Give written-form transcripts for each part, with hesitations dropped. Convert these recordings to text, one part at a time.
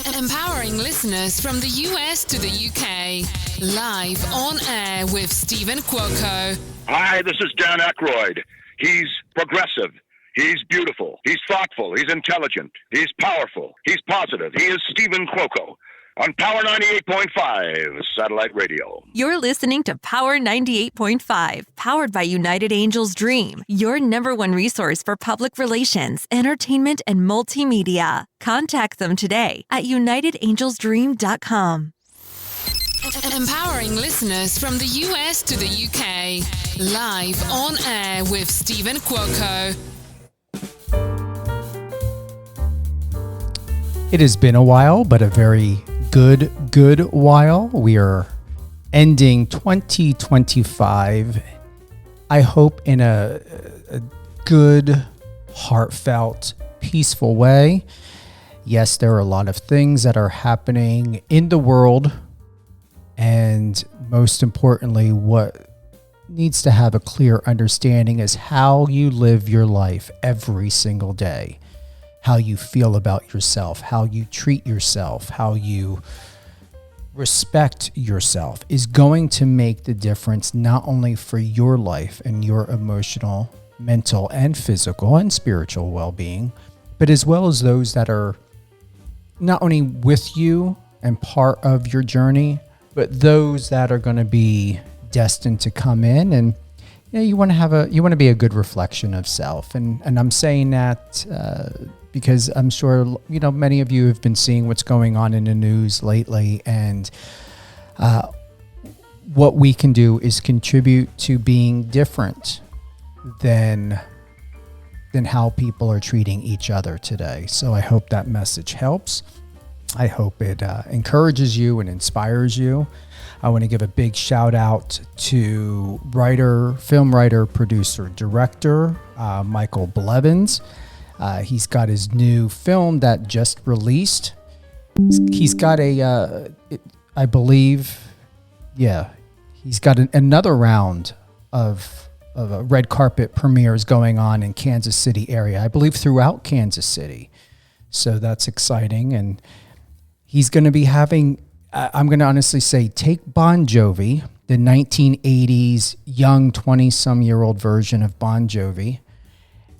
Empowering listeners from the US to the UK. Live on air with Stephen Cuoco. Hi, this is Dan Aykroyd. He's progressive. He's beautiful. He's thoughtful. He's intelligent. He's powerful. He's positive. He is Stephen Cuoco on Power 98.5 Satellite Radio. You're listening to Power 98.5, powered by United Angels Dream, your number one resource for public relations, entertainment, and multimedia. Contact them today at unitedangelsdream.com. Empowering listeners from the US to the UK. Live on air with Stephen Cuoco. It has been a while, but a very good while. We are ending 2025, I hope in a good, heartfelt, peaceful way. Yes, there are a lot of things that are happening in the world, and most importantly, what needs to have a clear understanding is how you live your life every single day. How you feel about yourself, how you treat yourself, how you respect yourself is going to make the difference not only for your life and your emotional, mental, and physical and spiritual well-being, but as well as those that are not only with you and part of your journey, but those that are going to be destined to come in. And you want to be a good reflection of self. And I'm saying that because I'm sure, many of you have been seeing what's going on in the news lately, and what we can do is contribute to being different than how people are treating each other today. So I hope that message helps. I hope it encourages you and inspires you. I want to give a big shout out to film writer, producer, director, Michael Blevins. He's got his new film that just released. He's got he's got another round of red carpet premieres going on in Kansas City area, I believe throughout Kansas City. So that's exciting. And he's going to be having, I'm going to honestly say, take Bon Jovi, the 1980s young 20-some-year-old version of Bon Jovi,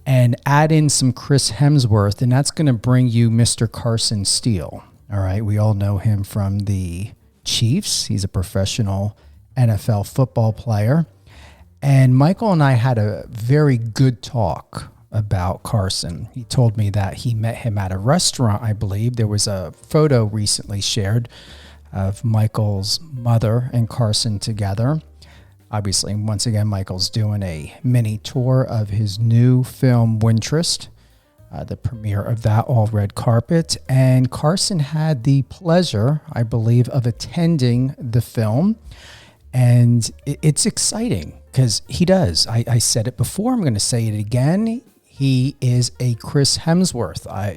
and add in some Chris Hemsworth, and that's going to bring you Mr. Carson Steele. All right, we all know him from the Chiefs. He's a professional NFL football player. And Michael and I had a very good talk about Carson. He told me that he met him at a restaurant, I believe. There was a photo recently shared of Michael's mother and Carson together. Obviously, once again, Michael's doing a mini tour of his new film, Winterest, the premiere of that, all red carpet. And Carson had the pleasure, I believe, of attending the film. And it's exciting because he does. I said it before. I'm going to say it again. He is a Chris Hemsworth. I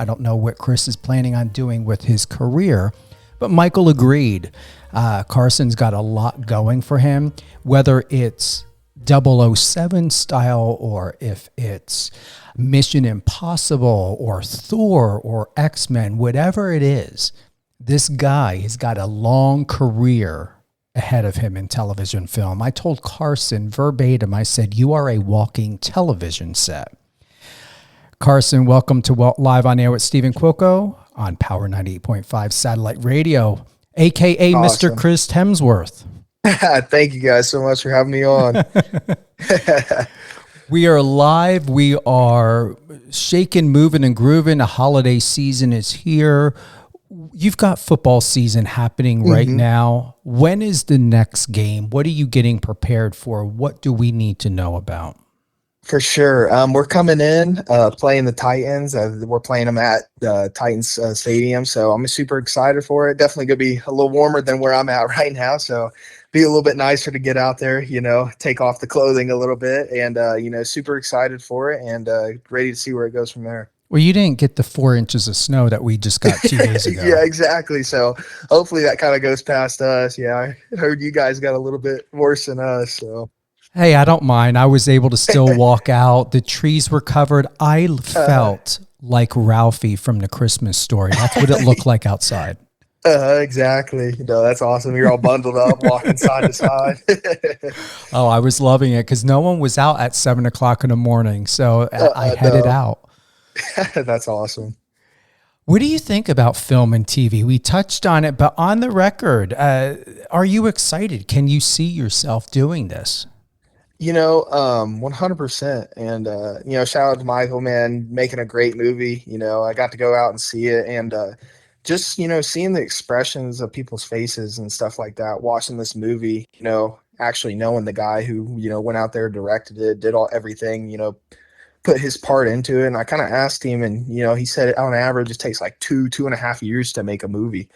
don't know what Chris is planning on doing with his career, but Michael agreed. Carson's got a lot going for him, whether it's 007 style or if it's Mission Impossible or Thor or X-Men, whatever it is. This guy has got a long career ahead of him in television film. I told Carson verbatim, I said, you are a walking television set. Carson, welcome to Live on Air with Stephen Cuoco on Power 98.5 Satellite Radio, a.k.a. Awesome. Mr. Chris Hemsworth. Thank you guys so much for having me on. We are live. We are shaking, moving, and grooving. The holiday season is here. You've got football season happening right now. When is the next game? What are you getting prepared for? What do we need to know about? For sure. We're coming in, playing the Titans. We're playing them at Titans Stadium, so I'm super excited for it. Definitely going to be a little warmer than where I'm at right now, so be a little bit nicer to get out there, take off the clothing a little bit, and, super excited for it and ready to see where it goes from there. Well, you didn't get the 4 inches of snow that we just got 2 days ago. Yeah, exactly. So hopefully that kind of goes past us. Yeah, I heard you guys got a little bit worse than us, so. Hey, I don't mind. I was able to still walk out. The trees were covered. I felt like Ralphie from the Christmas Story. That's what it looked like outside. Exactly. That's awesome. You're all bundled up, walking side to side. Oh, I was loving it because no one was out at 7:00 in the morning. So I headed out. That's awesome. What do you think about film and TV? We touched on it, but on the record, are you excited? Can you see yourself doing this? 100%. And, shout out to Michael, man, making a great movie. I got to go out and see it, and just, seeing the expressions of people's faces and stuff like that, watching this movie, actually knowing the guy who, went out there, directed it, did everything, put his part into it. And I kind of asked him, and, he said on average, it takes like 2.5 years to make a movie.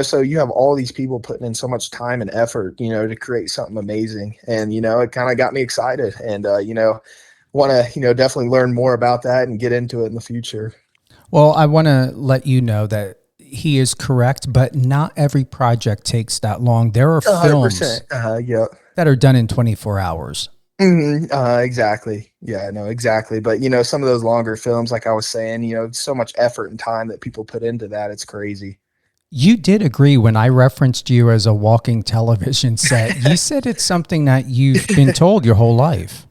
So you have all these people putting in so much time and effort, to create something amazing. And, it kind of got me excited, and, want to, definitely learn more about that and get into it in the future. Well, I want to let you know that he is correct, but not every project takes that long. There are films that are done in 24 hours. Exactly. Yeah, no, exactly. But, some of those longer films, like I was saying, so much effort and time that people put into that. It's crazy. You did agree when I referenced you as a walking television set. You said it's something that you've been told your whole life.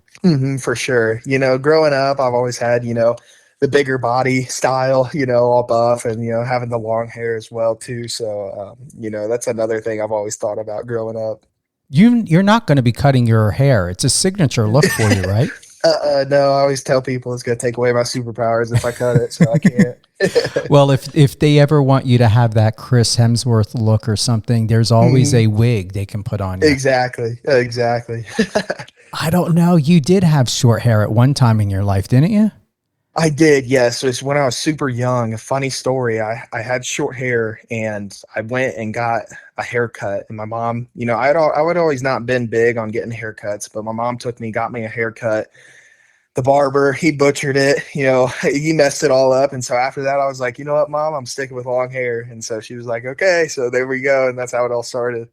For sure. Growing up, I've always had, the bigger body style, all buff, and, having the long hair as well too. So, that's another thing I've always thought about growing up. You're not going to be cutting your hair. It's a signature look for you, right? No, I always tell people it's going to take away my superpowers if I cut it, so I can't. Well, if they ever want you to have that Chris Hemsworth look or something, there's always a wig they can put on you. Exactly. I don't know. You did have short hair at one time in your life, didn't you? I did, yes. It's when I was super young. A funny story. I had short hair, and I went and got a haircut. And my mom, I would always not been big on getting haircuts, but my mom got me a haircut. The barber, he butchered it. He messed it all up. And so after that, I was like, you know what, Mom, I'm sticking with long hair. And so she was like, okay. So there we go. And that's how it all started.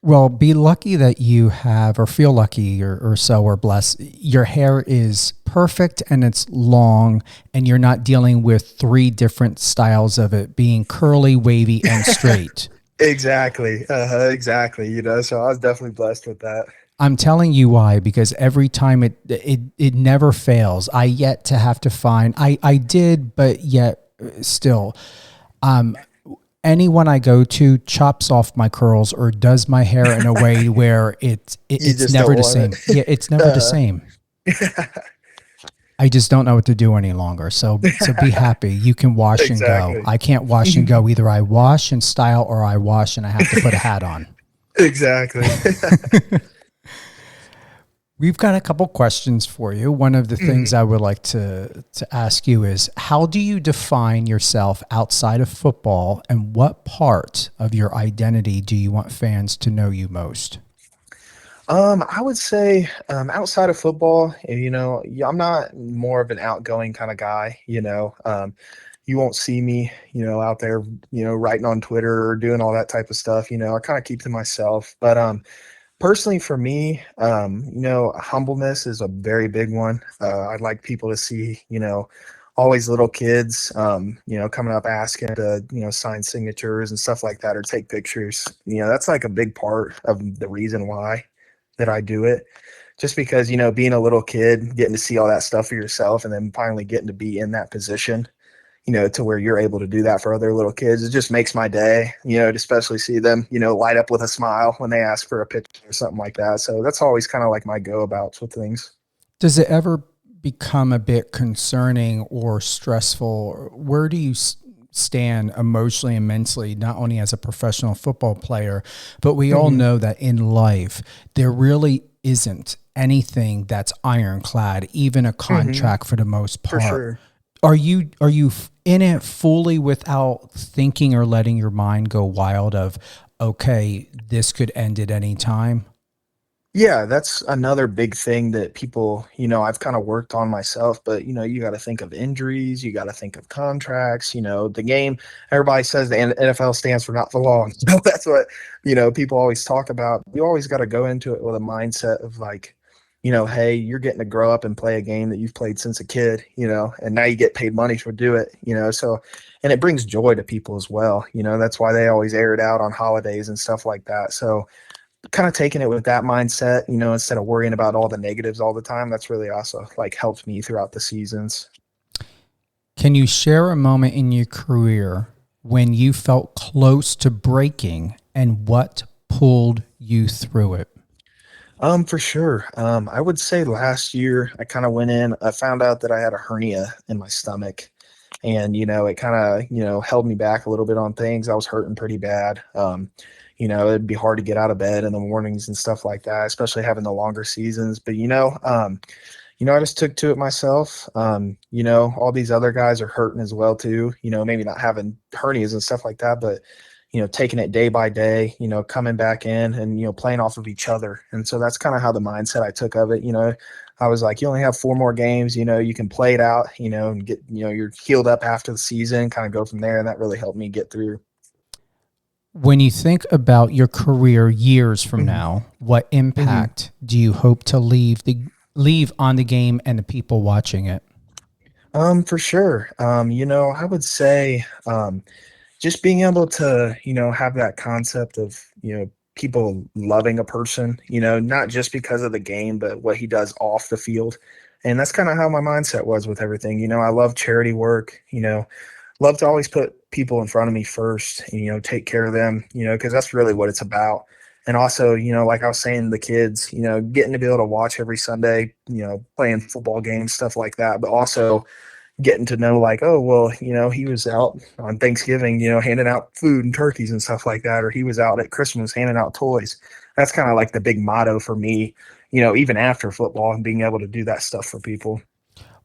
Well, be lucky that you have, or feel lucky or so, or blessed. Your hair is perfect and it's long, and you're not dealing with 3 different styles of it being curly, wavy, and straight. Exactly. Exactly. So I was definitely blessed with that. I'm telling you why, because every time it never fails. I yet to have to find, I did, but yet still, anyone I go to chops off my curls or does my hair in a way where it's never the same. Yeah, it's never the same. I just don't know what to do any longer. So be happy. You can wash and go. I can't wash and go. Either I wash and style, or I wash and I have to put a hat on. Exactly. We've got a couple questions for you. One of the things I would like to ask you is, how do you define yourself outside of football, and what part of your identity do you want fans to know you most? I would say outside of football, I'm not more of an outgoing kind of guy. You won't see me, out there, writing on Twitter or doing all that type of stuff. I kind of keep to myself. But personally, for me, humbleness is a very big one. I'd like people to see, always little kids, coming up asking to, sign signatures and stuff like that, or take pictures. That's like a big part of the reason why that I do it. Just because, being a little kid, getting to see all that stuff for yourself, and then finally getting to be in that position, to where you're able to do that for other little kids. It just makes my day, to especially see them, light up with a smile when they ask for a picture or something like that. So that's always kind of like my go-abouts with things. Does it ever become a bit concerning or stressful? Where do you stand emotionally and mentally, not only as a professional football player, but we all know that in life, there really isn't anything that's ironclad, even a contract for the most part. For sure. Are you in it fully without thinking or letting your mind go wild of, okay, this could end at any time? Yeah, that's another big thing that people, I've kind of worked on myself, but, you got to think of injuries. You got to think of contracts, the game. Everybody says the NFL stands for not for long. So that's what, people always talk about. You always got to go into it with a mindset of like, hey, you're getting to grow up and play a game that you've played since a kid, and now you get paid money to do it, so, and it brings joy to people as well. That's why they always air it out on holidays and stuff like that. So kind of taking it with that mindset, instead of worrying about all the negatives all the time, that's really also like helped me throughout the seasons. Can you share a moment in your career when you felt close to breaking and what pulled you through it? For sure. I would say last year I kind of went in, I found out that I had a hernia in my stomach, and, it kind of, held me back a little bit on things. I was hurting pretty bad. It'd be hard to get out of bed in the mornings and stuff like that, especially having the longer seasons. But, I just took to it myself. All these other guys are hurting as well too, maybe not having hernias and stuff like that, but, taking it day by day, coming back in and, playing off of each other. And so that's kind of how the mindset I took of it. I was like, you only have 4 more games, you can play it out, and get, you're healed up after the season, kind of go from there. And that really helped me get through. When you think about your career years from now, what impact do you hope to leave on the game and the people watching it? For sure. I would say, just being able to, have that concept of, people loving a person, not just because of the game, but what he does off the field. And that's kind of how my mindset was with everything. I love charity work, love to always put people in front of me first, and, take care of them, because that's really what it's about. And also, like I was saying, the kids, getting to be able to watch every Sunday, playing football games, stuff like that, but also getting to know like, oh, well, he was out on Thanksgiving, handing out food and turkeys and stuff like that, or he was out at Christmas handing out toys. That's kind of like the big motto for me, even after football, and being able to do that stuff for people.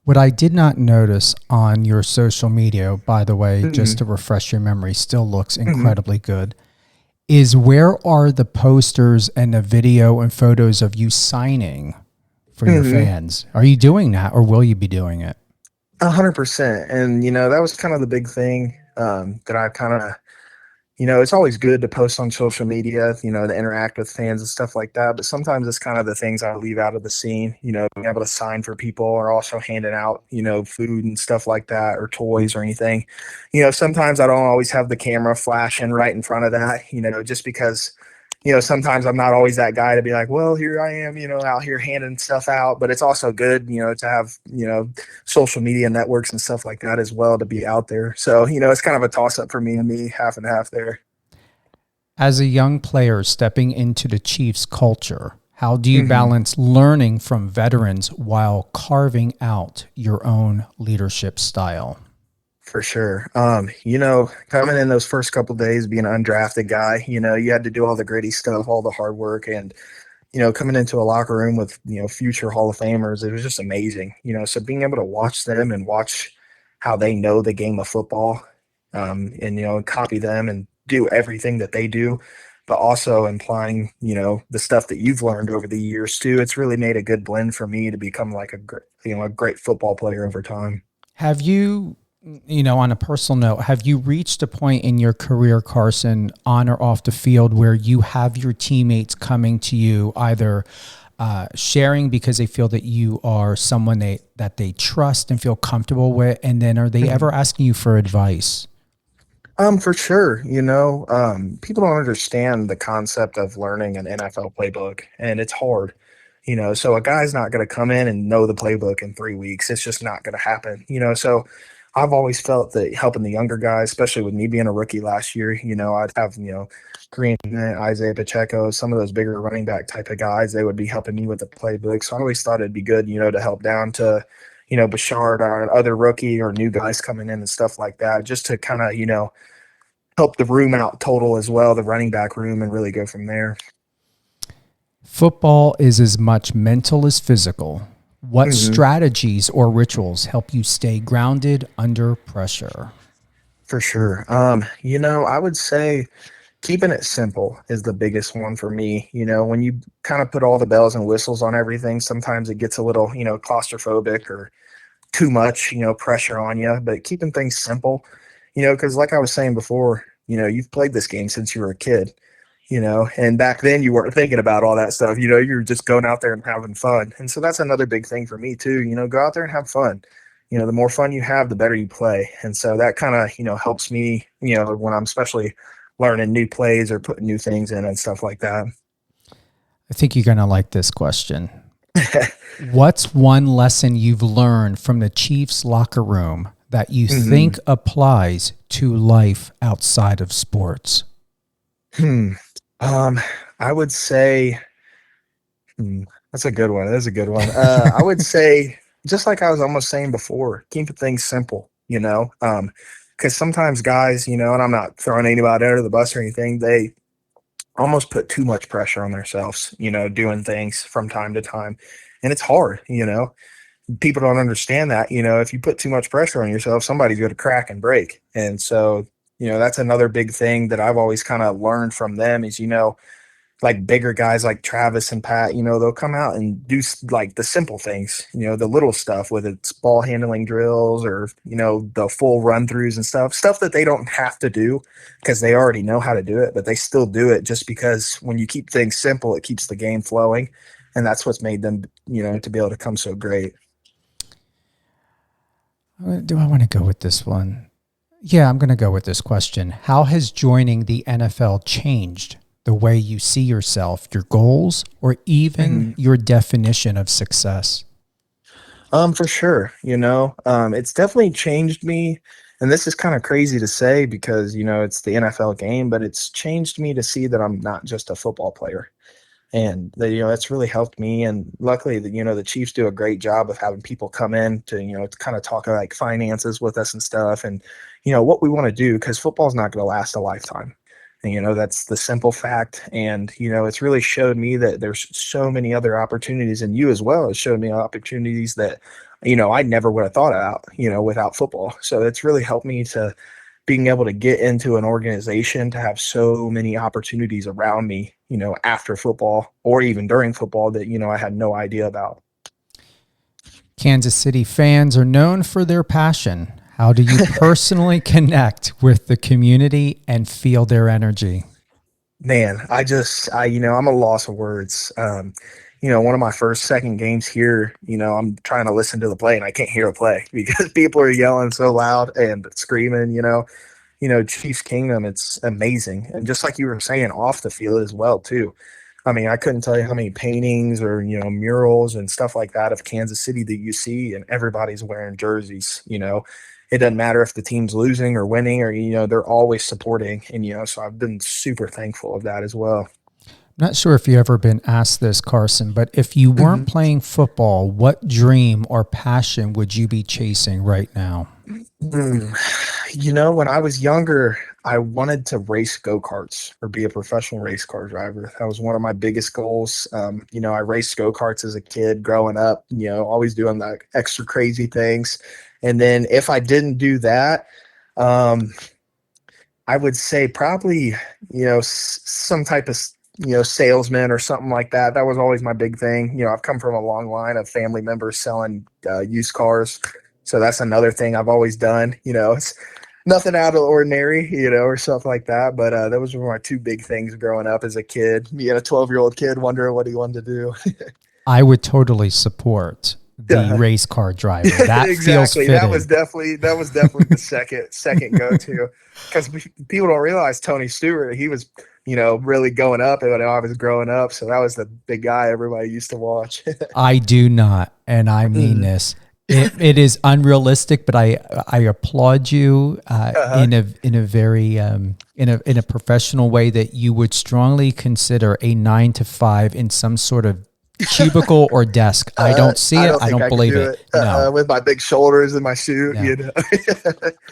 What I did not notice on your social media, by the way, just to refresh your memory, still looks incredibly good, is where are the posters and the video and photos of you signing for your fans? Are you doing that, or will you be doing it? 100%. And, that was kind of the big thing that I kind of, it's always good to post on social media, to interact with fans and stuff like that. But sometimes it's kind of the things I leave out of the scene, being able to sign for people, or also handing out, food and stuff like that, or toys or anything. Sometimes I don't always have the camera flashing right in front of that, just because, sometimes I'm not always that guy to be like, well, here I am, out here handing stuff out. But it's also good, to have, social media networks and stuff like that as well, to be out there. So, it's kind of a toss up for me, half and half there. As a young player stepping into the Chiefs culture, how do you balance learning from veterans while carving out your own leadership style? For sure. Coming in those first couple of days, being an undrafted guy, you had to do all the gritty stuff, all the hard work, and, coming into a locker room with, future Hall of Famers, it was just amazing, so being able to watch them and watch how they know the game of football, and, copy them and do everything that they do, but also implying, the stuff that you've learned over the years too. It's really made a good blend for me to become like a great football player over time. Have you, on a personal note, have you reached a point in your career, Carson, on or off the field, where you have your teammates coming to you either sharing because they feel that you are someone that they trust and feel comfortable with, and then are they ever asking you for advice? For sure. People don't understand the concept of learning an NFL playbook, and it's hard. So a guy's not going to come in and know the playbook in 3 weeks. It's just not going to happen. So I've always felt that helping the younger guys, especially with me being a rookie last year, I'd have, Green, Isaiah Pacheco, some of those bigger running back type of guys, they would be helping me with the playbook. So I always thought it'd be good, to help down to, Bashard or other rookie or new guys coming in and stuff like that, just to kind of, help the room out total as well, the running back room, and really go from there. Football is as much mental as physical. What strategies or rituals help you stay grounded under pressure? For sure. I would say keeping it simple is the biggest one for me. When you kind of put all the bells and whistles on everything, sometimes it gets a little, claustrophobic or too much, pressure on you. But keeping things simple, because like I was saying before, you've played this game since you were a kid. and back then you weren't thinking about all that stuff, you're just going out there and having fun. And so that's another big thing for me too, go out there and have fun. The more fun you have, the better you play. And so that kind of, helps me, when I'm especially learning new plays or putting new things in and stuff like that. I think you're going to like this question. What's one lesson you've learned from the Chiefs locker room that you think applies to life outside of sports? I would say, that's a good one. That's a good one. I would say, just like I was almost saying before, keep things simple, because sometimes guys, and I'm not throwing anybody under the bus or anything, they almost put too much pressure on themselves, doing things from time to time. And it's hard, people don't understand that, if you put too much pressure on yourself, somebody's going to crack and break. And so, that's another big thing that I've always kind of learned from them is, like bigger guys like Travis and Pat, they'll come out and do like the simple things, the little stuff, whether it's ball handling drills or, the full run throughs and stuff that they don't have to do because they already know how to do it, but they still do it just because when you keep things simple, it keeps the game flowing. And that's what's made them, to be able to come so great. Do I want to go with this one? Yeah, I'm going to go with this question. How has joining the NFL changed the way you see yourself, your goals, or even your definition of success? For sure. It's definitely changed me. And this is kind of crazy to say because, it's the NFL game, but it's changed me to see that I'm not just a football player. And that, that's really helped me. And luckily, the Chiefs do a great job of having people come in to, to kind of talk like finances with us and stuff. And, what we want to do, because football's not going to last a lifetime. And, that's the simple fact. And, it's really showed me that there's so many other opportunities, and you as well has showed me opportunities that, I never would have thought about, without football. So it's really helped me to being able to get into an organization to have so many opportunities around me, after football or even during football that, I had no idea about. Kansas City fans are known for their passion. How do you personally connect with the community and feel their energy? Man, I'm a loss of words. One of my second games here, I'm trying to listen to the play and I can't hear a play because people are yelling so loud and screaming, Chiefs Kingdom, it's amazing. And just like you were saying, off the field as well, too. I mean, I couldn't tell you how many paintings or, murals and stuff like that of Kansas City that you see, and everybody's wearing jerseys, It doesn't matter if the team's losing or winning or, they're always supporting. And, so I've been super thankful of that as well. I'm not sure if you've ever been asked this, Carson, but if you weren't playing football, what dream or passion would you be chasing right now? When I was younger, I wanted to race go-karts or be a professional race car driver. That was one of my biggest goals. I raced go-karts as a kid growing up, always doing the extra crazy things. And then if I didn't do that, I would say probably, some type of, salesman or something like that. That was always my big thing. I've come from a long line of family members selling used cars. So that's another thing I've always done. It's nothing out of the ordinary, or stuff like that. But those were my two big things growing up as a kid, being a 12-year-old kid wondering what he wanted to do. I would totally support the race car driver. That exactly. feels fitting. That was definitely the second go-to, because people don't realize Tony Stewart, he was, really going up when I was growing up. So that was the big guy everybody used to watch. I do not, and I mean this. It is unrealistic, but I applaud you in a very in a professional way that you would strongly consider a 9 to 5 in some sort of cubicle or desk. I don't see it. I don't believe it. No. With my big shoulders and my suit. No.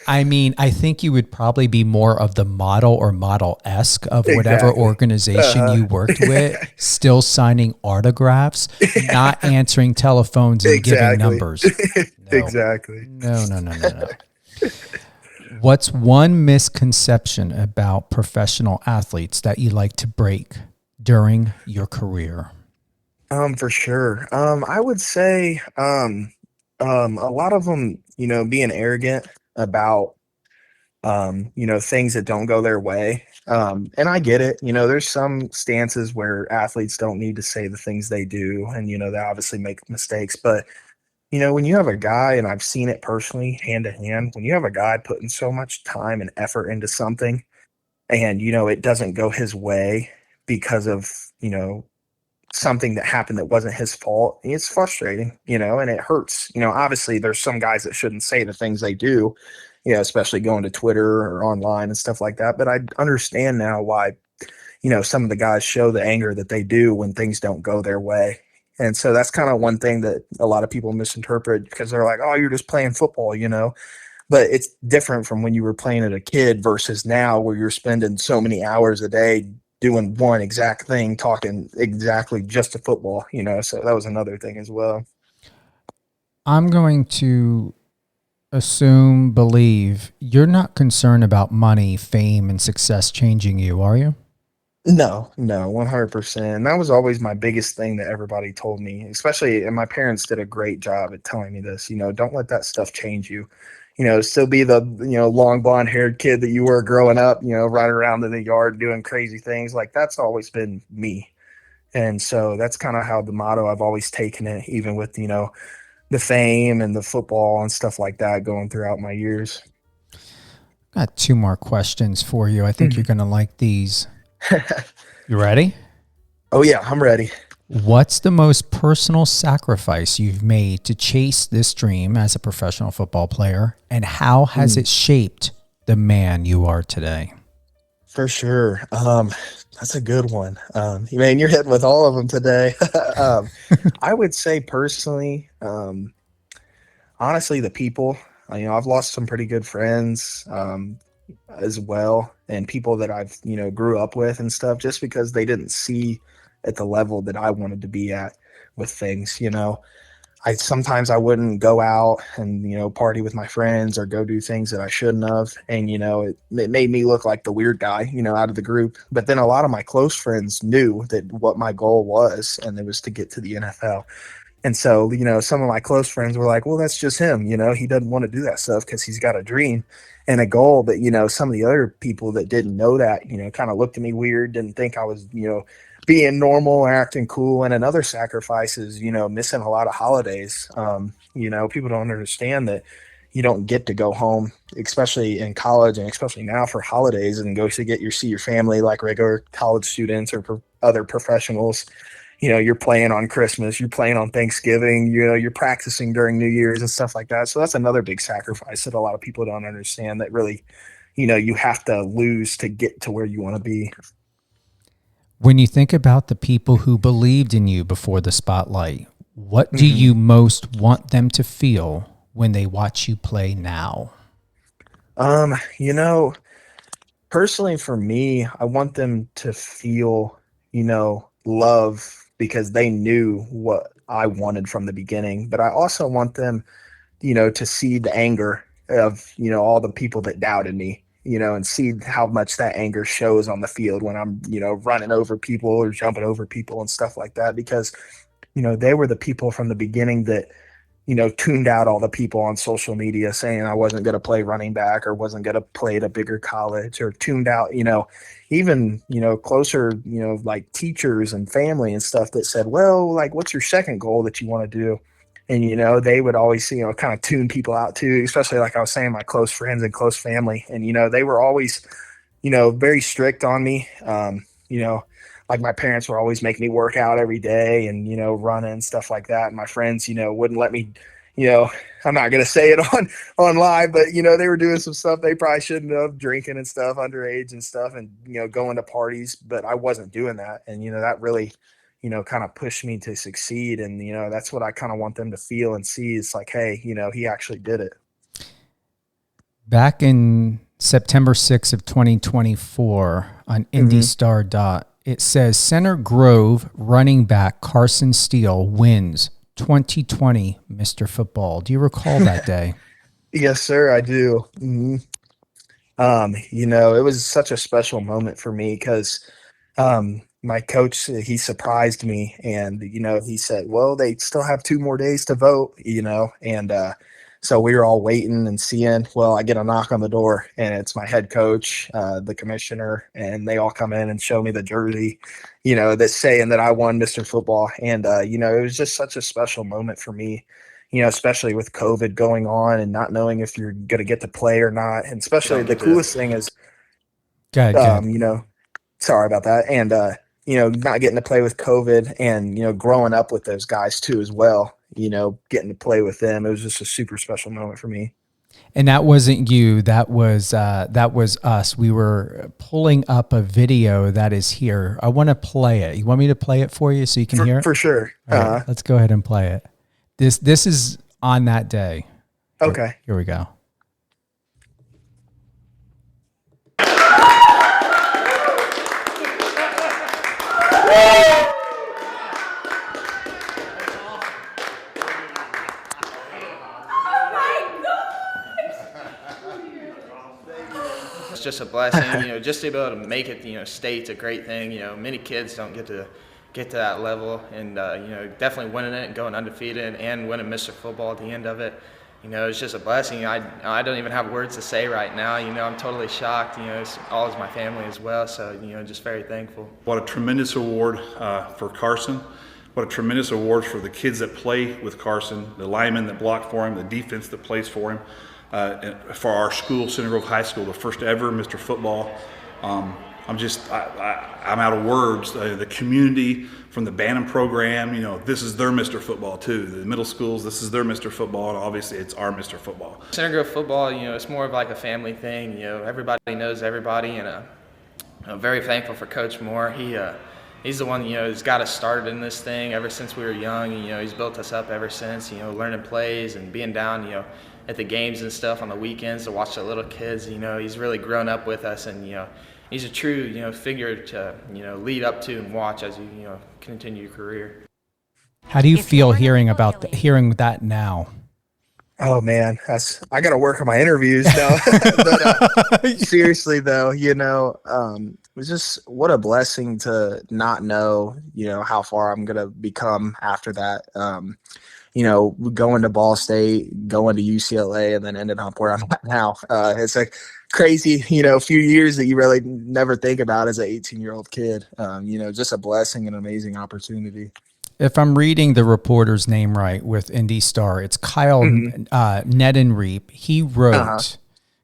I mean, I think you would probably be more of the model or model-esque of whatever organization you worked with, still signing autographs, not answering telephones and giving numbers. No. Exactly. No. What's one misconception about professional athletes that you like to break during your career? For sure. I would say, a lot of them, being arrogant about, things that don't go their way. And I get it. There's some stances where athletes don't need to say the things they do, and, they obviously make mistakes. But, when you have a guy, and I've seen it personally hand to hand, when you have a guy putting so much time and effort into something and, it doesn't go his way because of, something that happened that wasn't his fault, it's frustrating, and it hurts. Obviously there's some guys that shouldn't say the things they do, especially going to Twitter or online and stuff like that. But I understand now why, some of the guys show the anger that they do when things don't go their way. And so that's kind of one thing that a lot of people misinterpret, because they're like, oh, you're just playing football, but it's different from when you were playing as a kid versus now, where you're spending so many hours a day doing one exact thing, talking exactly just to football, so that was another thing as well. I'm going to believe you're not concerned about money, fame, and success changing you, are you? No, 100%. That was always my biggest thing that everybody told me, especially, and my parents did a great job at telling me this, don't let that stuff change you. Still be the, long blonde haired kid that you were growing up, running around in the yard doing crazy things. Like, that's always been me. And so that's kind of how the motto I've always taken it, even with, the fame and the football and stuff like that going throughout my years. Got two more questions for you. I think you're going to like these. You ready? Oh, yeah, I'm ready. What's the most personal sacrifice you've made to chase this dream as a professional football player, and how has it shaped the man you are today? For sure. That's a good one. Man, you're hitting with all of them today. I would say personally, honestly, the people. I've lost some pretty good friends as well, and people that I've, grew up with and stuff, just because they didn't see at the level that I wanted to be at with things. Sometimes I wouldn't go out and, party with my friends or go do things that I shouldn't have. And, it made me look like the weird guy, out of the group. But then a lot of my close friends knew that what my goal was, and it was to get to the NFL. And so, some of my close friends were like, well, that's just him. He doesn't want to do that stuff because he's got a dream and a goal. But, some of the other people that didn't know that, kind of looked at me weird, didn't think I was, being normal, acting cool. And another sacrifice is, missing a lot of holidays. People don't understand that you don't get to go home, especially in college and especially now for holidays, and go to see your family like regular college students or other professionals. You're playing on Christmas, you're playing on Thanksgiving, you're practicing during New Year's and stuff like that. So that's another big sacrifice that a lot of people don't understand, that really, you have to lose to get to where you want to be. When you think about the people who believed in you before the spotlight, what do you most want them to feel when they watch you play now? Personally for me, I want them to feel, love, because they knew what I wanted from the beginning. But I also want them, to see the anger of, all the people that doubted me, and see how much that anger shows on the field when I'm, running over people or jumping over people and stuff like that. Because, they were the people from the beginning that, tuned out all the people on social media saying I wasn't going to play running back or wasn't going to play at a bigger college, or tuned out, even, closer, like teachers and family and stuff that said, well, like, what's your second goal that you want to do? And, they would always, kind of tune people out too, especially like I was saying, my close friends and close family. And, they were always, very strict on me. Like my parents were always making me work out every day and, running and stuff like that. And my friends, wouldn't let me, I'm not going to say it on live, but, they were doing some stuff they probably shouldn't have, drinking and stuff, underage and stuff, and, going to parties, but I wasn't doing that. And, that really, kind of pushed me to succeed. And, that's what I kind of want them to feel and see. It's like, hey, he actually did it. Back in September 6th of 2024 on IndyStar. It says Center Grove running back Carson Steele wins 2020 Mr. Football. Do you recall that day? Yes, sir, I do. It was such a special moment for me because my coach, he surprised me, and, he said, well, they still have 2 more days to vote, and So we were all waiting and seeing. Well, I get a knock on the door, and it's my head coach, the commissioner, and they all come in and show me the jersey, that's saying that I won Mr. Football. And, it was just such a special moment for me, especially with COVID going on and not knowing if you're going to get to play or not. And especially the coolest thing is, Go ahead. Sorry about that. And, not getting to play with COVID and, growing up with those guys too as well, getting to play with them. It was just a super special moment for me. And that wasn't you. That was us. We were pulling up a video that is here. I want to play it. You want me to play it for you so you can hear it? For sure. Right, let's go ahead and play it. This is on that day. Okay. Here we go. It's just a blessing, just to be able to make it, state's a great thing. Many kids don't get to that level, and definitely winning it and going undefeated and winning Mr. Football at the end of it. It's just a blessing. I don't even have words to say right now. I'm totally shocked. It's all as my family as well. So just very thankful. What a tremendous award for Carson. What a tremendous award for the kids that play with Carson, the linemen that block for him, the defense that plays for him. For our school, Center Grove High School, the first ever Mr. Football. I'm out of words. The community from the Bantam program, this is their Mr. Football too. The middle schools, this is their Mr. Football, and obviously it's our Mr. Football. Center Grove football, it's more of like a family thing. Everybody knows everybody, and I'm very thankful for Coach Moore. He's the one, who's got us started in this thing ever since we were young. He's built us up ever since, learning plays and being down, at the games and stuff on the weekends to watch the little kids. He's really grown up with us, and he's a true figure to lead up to and watch as you continue your career. How do you feel hearing that now? Oh man, I got to work on my interviews now. But seriously though, it was just what a blessing to not know, how far I'm gonna become after that. Going to Ball State, going to UCLA, and then ended up where I'm at now. It's a crazy, few years that you really never think about as an 18-year-old kid. Just a blessing and amazing opportunity. If I'm reading the reporter's name right with Indy Star, it's Kyle Nedenreep. He wrote,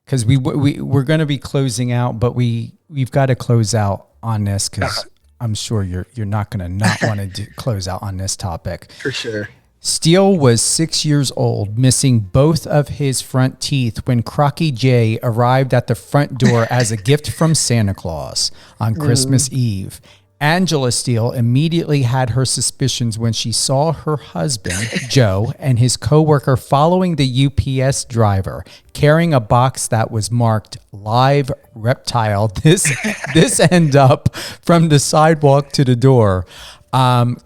because we're going to be closing out, but we've got to close out on this because I'm sure you're not going to not want to close out on this topic. For sure. Steele was 6 years old, missing both of his front teeth when Crocky J arrived at the front door as a gift from Santa Claus on Christmas Eve. Angela Steele immediately had her suspicions when she saw her husband, Joe, and his coworker following the UPS driver, carrying a box that was marked live reptile. This end up from the sidewalk to the door.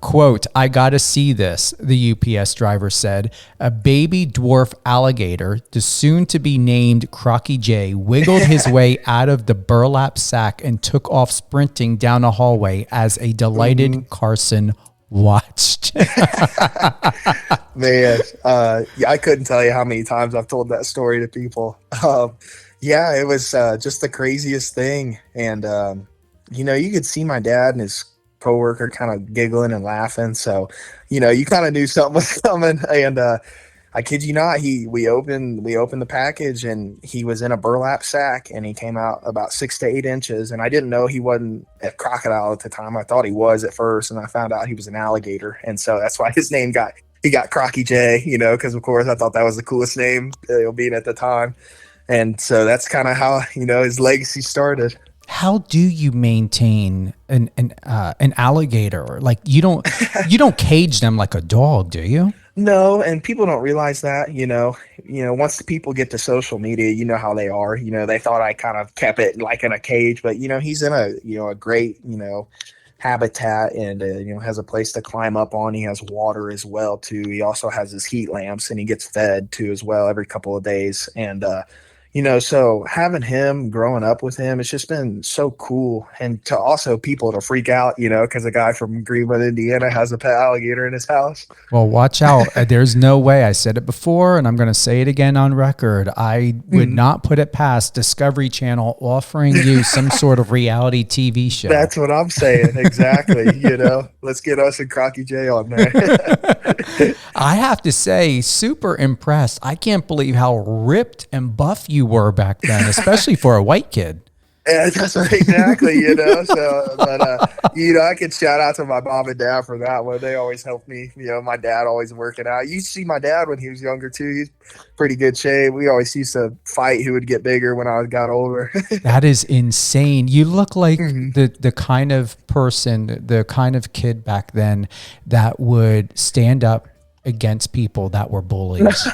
Quote, "I gotta see this," the UPS driver said. A baby dwarf alligator, the soon-to-be named Crocky J, wiggled his way out of the burlap sack and took off sprinting down a hallway as a delighted Carson watched. Man, I couldn't tell you how many times I've told that story to people. It was just the craziest thing. And, you could see my dad and his coworker kind of giggling and laughing. So, you kind of knew something was coming. And I kid you not, we opened the package and he was in a burlap sack and he came out about 6 to 8 inches. And I didn't know he wasn't a crocodile at the time. I thought he was at first, and I found out he was an alligator. And so that's why his name got Crocky J, because of course I thought that was the coolest name being at the time. And so that's kind of how, his legacy started. How do you maintain an alligator? Like you don't cage them like a dog, do you? No, and people don't realize that. Once the people get to social media, you know how they are. They thought I kind of kept it like in a cage, but he's in a great habitat and has a place to climb up on. He has water as well too. He also has his heat lamps and he gets fed too as well every couple of days. And So having him, growing up with him, it's just been so cool. And to also people to freak out, because a guy from Greenwood, Indiana has a pet alligator in his house. Well, watch out. There's no way. I said it before, and I'm going to say it again on record. I would not put it past Discovery Channel offering you some sort of reality TV show. That's what I'm saying. Exactly. Let's get us and Crocky J on there. I have to say, super impressed. I can't believe how ripped and buff you were back then, especially for a white kid. Yeah, that's right, exactly. So, but I can shout out to my mom and dad for that one. They always helped me. My dad always working out. You see my dad when he was younger too. He's pretty good shape. We always used to fight who would get bigger when I got older. That is insane. You look like the kind of person, the kind of kid back then that would stand up against people that were bullies.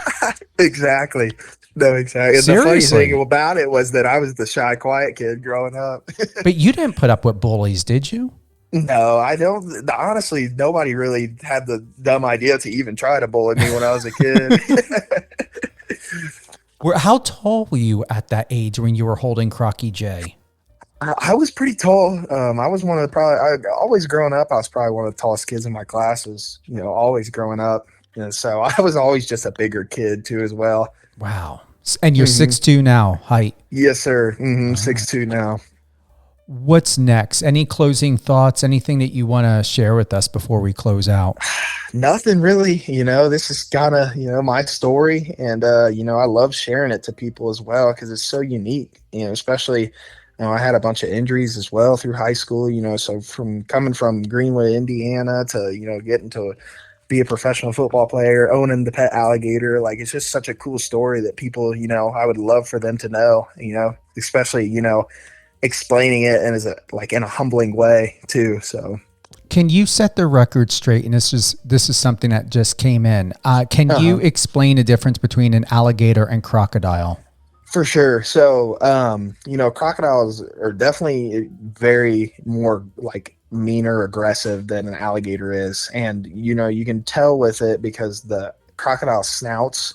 Exactly. No, exactly. And Seriously. the funny thing about it was that I was the shy, quiet kid growing up. But you didn't put up with bullies, did you? No, I don't. Honestly, nobody really had the dumb idea to even try to bully me when I was a kid. How tall were you at that age when you were holding Crocky J? I was pretty tall. I was always growing up, I was probably one of the tallest kids in my classes, always growing up. So I was always just a bigger kid too as well. Wow. And you're 6'2" now, height? Yes, sir. 6'2" now. What's next? Any closing thoughts? Anything that you want to share with us before we close out? Nothing really. This is kind of, my story. And, I love sharing it to people as well because it's so unique, especially, I had a bunch of injuries as well through high school, so from coming from Greenwood, Indiana to, getting to be a professional football player, owning the pet alligator. Like, it's just such a cool story that people, I would love for them to know, especially, explaining it and in a humbling way too. So can you set the record straight? And this is something that just came in. Can you explain the difference between an alligator and crocodile? For sure. So, crocodiles are definitely very more like meaner, aggressive than an alligator is. And, you can tell with it because the crocodile snouts,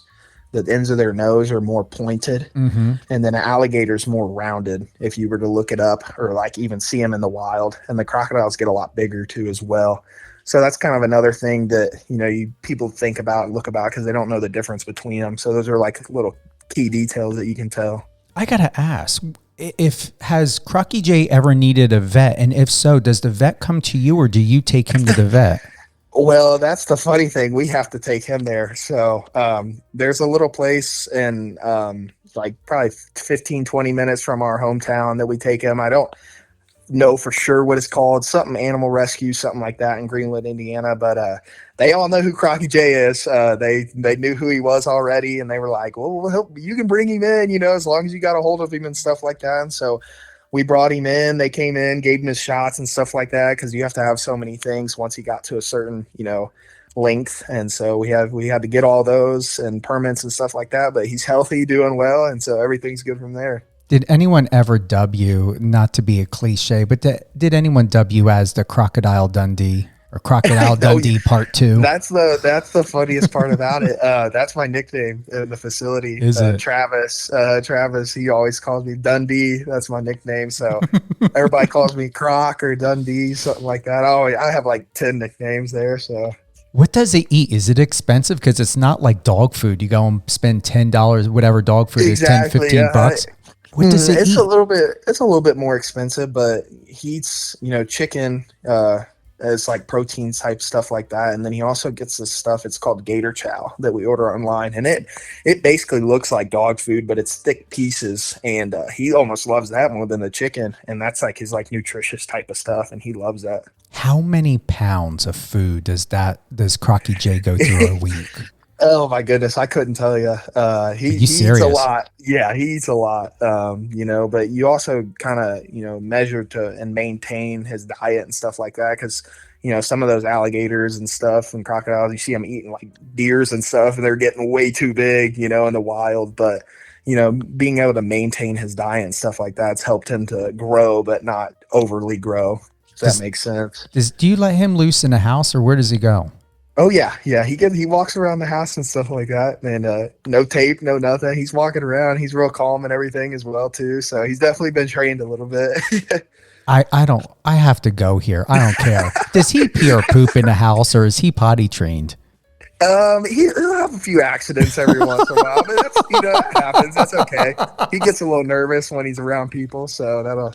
the ends of their nose are more pointed. And then an alligator's more rounded if you were to look it up or like even see them in the wild. And the crocodiles get a lot bigger too as well. So that's kind of another thing that, people think about and look about because they don't know the difference between them. So those are like little key details that you can tell. I gotta ask, has Crocky J ever needed a vet? And if so, does the vet come to you or do you take him to the vet? Well, that's the funny thing. We have to take him there. So there's a little place in like probably 15, 20 minutes from our hometown that we take him. I don't know for sure what it's called, something animal rescue, something like that in Greenwood, Indiana. But they all know who Crocky J is. They knew who he was already, and they were like, well, you can bring him in, as long as you got a hold of him and stuff like that. And so we brought him in. They came in, gave him his shots and stuff like that because you have to have so many things once he got to a certain, length. And so we had to get all those and permits and stuff like that. But he's healthy, doing well, and so everything's good from there. Did anyone ever dub you, not to be a cliche, but did anyone dub you as the Crocodile Dundee or Crocodile Dundee Part 2? That's the funniest part about it. That's my nickname in the facility. Is it? Travis, he always calls me Dundee. That's my nickname. So everybody calls me Croc or Dundee, something like that. I have like 10 nicknames there. So what does it eat? Is it expensive? Because it's not like dog food. You go and spend $10, whatever dog food is, 10, 15 bucks. What does it eat? It's a little bit more expensive, but he eats, chicken, as like protein type stuff like that. And then he also gets this stuff, it's called gator chow that we order online. And it basically looks like dog food, but it's thick pieces. And he almost loves that more than the chicken. And that's like his like nutritious type of stuff. And he loves that. How many pounds of food does Crocky J go through a week? Oh my goodness, I couldn't tell you. He eats a lot. Yeah, he eats a lot. But you also kind of, measure to and maintain his diet and stuff like that. Cause, some of those alligators and stuff and crocodiles, you see them eating like deers and stuff and they're getting way too big, in the wild. But, being able to maintain his diet and stuff like that's helped him to grow, but not overly grow. If that makes sense. Do you let him loose in the house or where does he go? Oh yeah, yeah. He walks around the house and stuff like that, and no tape, no nothing. He's walking around. He's real calm and everything as well too. So he's definitely been trained a little bit. I have to go here. I don't care. Does he pee or poop in the house, or is he potty trained? He'll have a few accidents every once in a while, but that's, that happens. That's okay. He gets a little nervous when he's around people, so that'll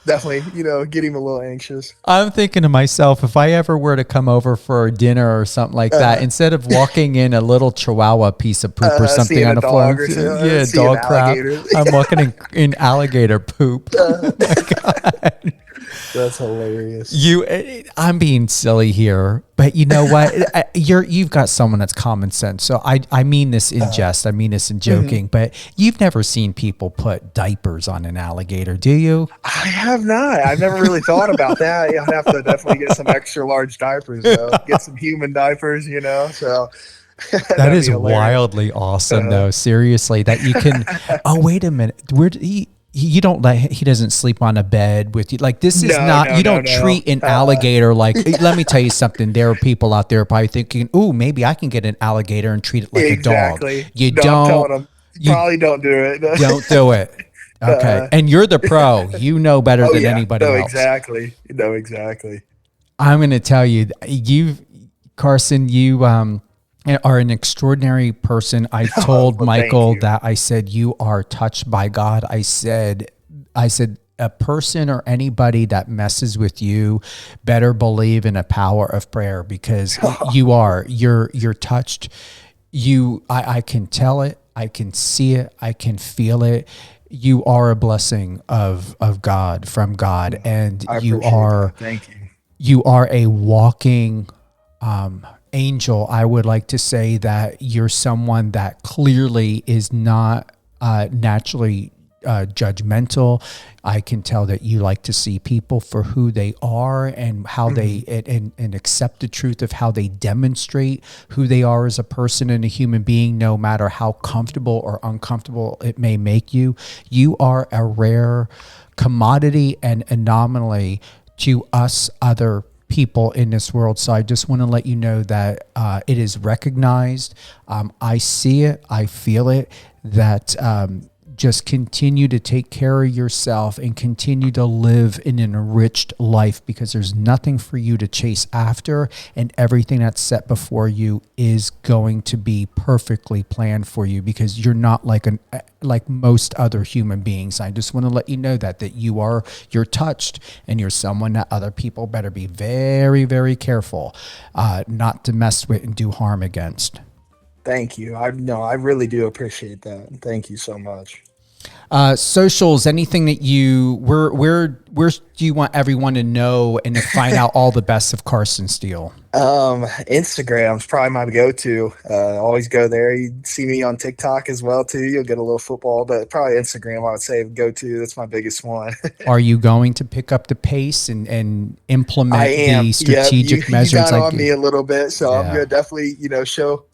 definitely, get him a little anxious. I'm thinking to myself, if I ever were to come over for dinner or something like that, instead of walking in a little chihuahua piece of poop or something on the floor, dog crap, I'm walking in alligator poop. Oh my God. That's hilarious. I'm being silly here, but you know what? You've got someone that's common sense. So I mean this in jest. I mean this in joking, but you've never seen people put diapers on an alligator, do you? I have not. I've never really thought about that. I'd have to definitely get some extra large diapers, though. Get some human diapers, so. That is wildly awesome, though. Seriously, that you can. Oh, wait a minute. He doesn't sleep on a bed with you. Like, this is you don't treat an alligator like, let me tell you something. There are people out there probably thinking, ooh, maybe I can get an alligator and treat it like a dog. You don't. You probably don't do it. Don't do it. Okay. And you're the pro. You know better than anybody else. Exactly. No, exactly. I'm going to tell you, Carson, you are an extraordinary person. I told Michael that I said, you are touched by God. I said, a person or anybody that messes with you better believe in a power of prayer, because you're touched. I can tell it. I can see it. I can feel it. You are a blessing of God, from God. And you are, thank you. You are a walking, angel. I would like to say that you're someone that clearly is not naturally judgmental. I can tell that you like to see people for who they are and how they and accept the truth of how they demonstrate who they are as a person and a human being, no matter how comfortable or uncomfortable it may make you. You are a rare commodity and anomaly to us other people in this world. So I just want to let you know that it is recognized. I see it. I feel it. That just continue to take care of yourself and continue to live in an enriched life, because there's nothing for you to chase after, and everything that's set before you is going to be perfectly planned for you, because you're not like most other human beings. I just want to let you know that you're touched, and you're someone that other people better be very, very careful not to mess with and do harm against. Thank you. I really do appreciate that. Thank you so much. Socials, anything that where do you want everyone to know and to find out all the best of Carson Steele? Instagram's probably my go-to. Always go there. You see me on TikTok as well too. You'll get a little football, but probably Instagram, I would say, go-to. That's my biggest one. Are you going to pick up the pace and implement the strategic measures? You got on me a little bit, so I'm gonna definitely,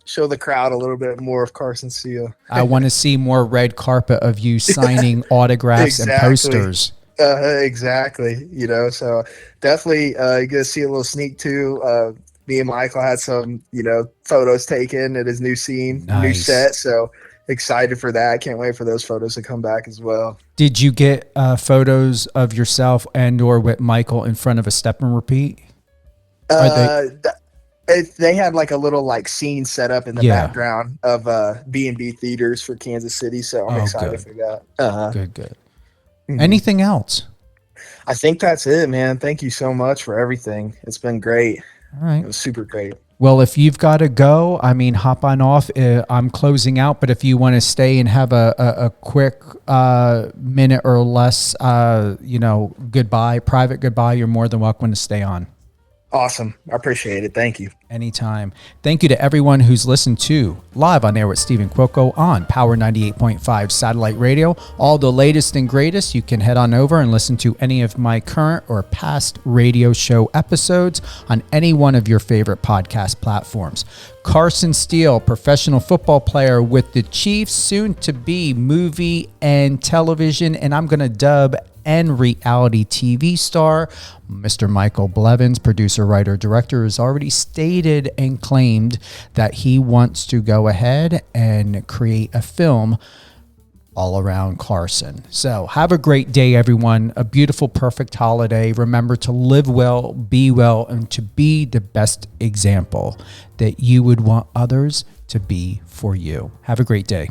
show the crowd a little bit more of Carson Steele. I want to see more red carpet of you signing autographs and posters. Exactly. So definitely you're gonna see a little sneak too. Me and Michael had some, photos taken at his new scene, new set. So excited for that. Can't wait for those photos to come back as well. Did you get photos of yourself and or with Michael in front of a step and repeat? They had like a little scene set up in the background of B&B theaters for Kansas City. So I'm excited for that. Good. Mm-hmm. Anything else? I think that's it, man. Thank you so much for everything. It's been great. All right. It was super great. Well, if you've got to go, hop on off. I'm closing out, but if you want to stay and have a quick minute or less, goodbye, private goodbye, you're more than welcome to stay on. Awesome. I appreciate it. Thank you. Anytime. Thank you to everyone who's listened to Live on Air with Stephen Cuoco on Power 98.5 Satellite Radio. All the latest and greatest. You can head on over and listen to any of my current or past radio show episodes on any one of your favorite podcast platforms. Carson Steele, professional football player with the Chiefs, soon to be movie and television, and I'm going to dub and reality TV star. Mr. Michael Blevins, producer, writer, director, has already stayed stated and claimed that he wants to go ahead and create a film all around Carson. So have a great day, everyone. A beautiful, perfect holiday. Remember to live well, be well, and to be the best example that you would want others to be for you. Have a great day.